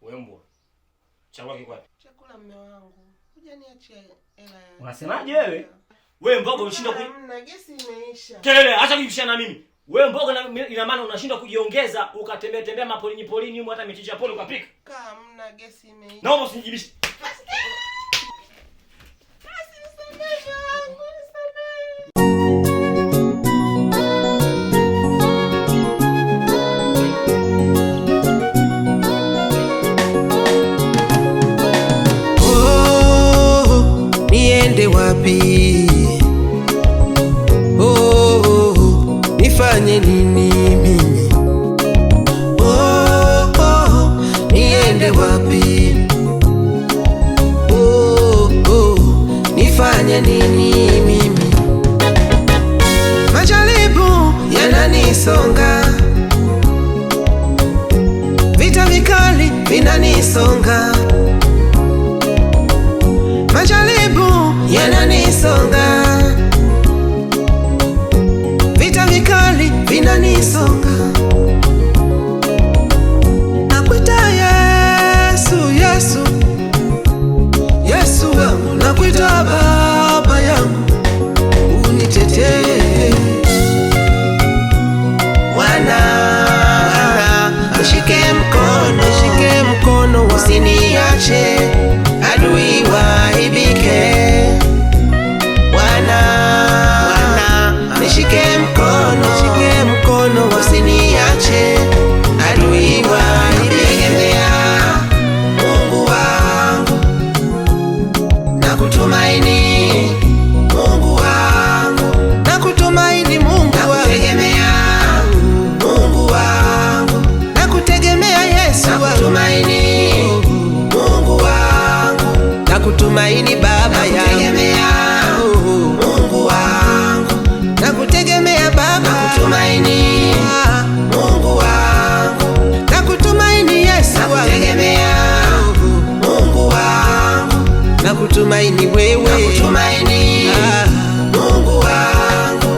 Wewe mbwa. Chakula kiko wapi? Chakula mume wangu. Hujaniachia hela yangu. Unasemaje wewe? Wewe mboga unashinda Hamna, gesi imeisha. Kelele, acha kujibishana na mimi. Wewe mboga ina maana unashinda kujiongeza ukatembea mapolini huko hata michicha pole ukapika. Hamna, gesi imeisha. Naomba usijibishe. Niende wapi? Nifanye nini mimi? Niende wapi? Nifanye nini mimi? Majaribu yananisonga, vita vikali vinanisonga, majaribu yananisonga, vita vikali vinanisonga. Nakuita Yesu, Yesu, Yesu wangu, nakuita Baba yangu, unitetee. Bwana, nishike mkono, usiniache adui waibike. Bwana, nishike mkono, usiniache adui waibike. Mungu wangu, nakutumaini. Mungu wangu, nakutumaini. Mungu wangu, nakutegemea. Mungu wangu, nakutegemea. Yesu, nakutumaini. Mungu wangu, nakutumaini. Baba nakutegemea. Mungu wangu, nakutegemea. Baba nakutumaini. Mungu wangu, nakutumaini. Yesu, nakutegemea. Mungu wangu, nakutumaini. Wewe nakutumaini. Mungu wangu.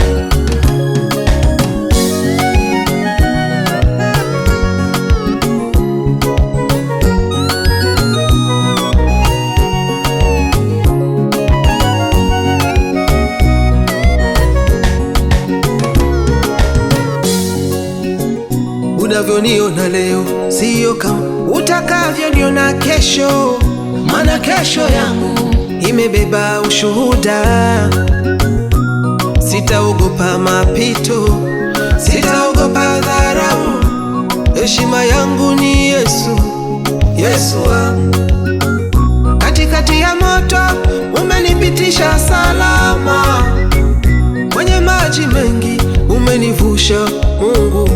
Unavyoniona leo sio kama utakavyoniona kesho, maana kesho yangu imebeba ushuhuda. Sitaogopa mapito, sitaogopa dharau, heshima yangu ni Yesu, Yesu wangu. Katikati ya moto umenipitisha salama, kwenye maji mengi umenivusha. Mungu,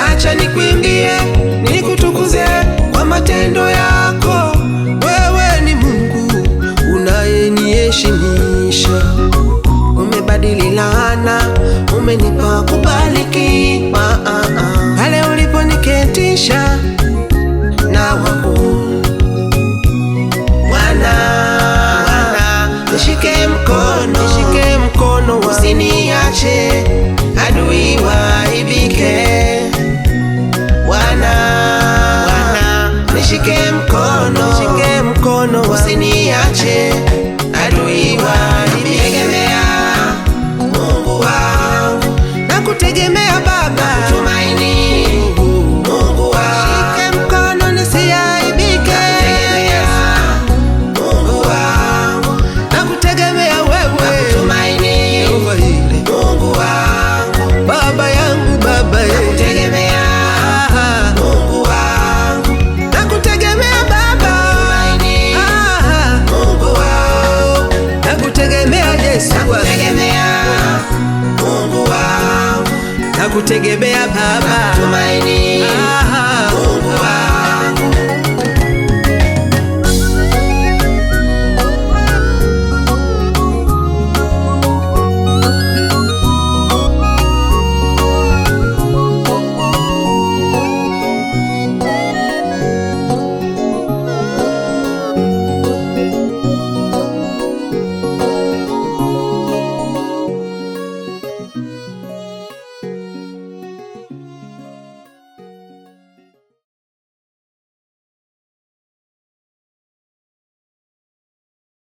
acha nikuimbie, nikutukuze kwa matendo yako. Wewe ni Mungu unayeniheshimisha. Umebadili laana, umenipa kubariki. Pale uliponiketisha na wako. Bwana, nishike mkono, usiniache adui waibike. Bwana, nishike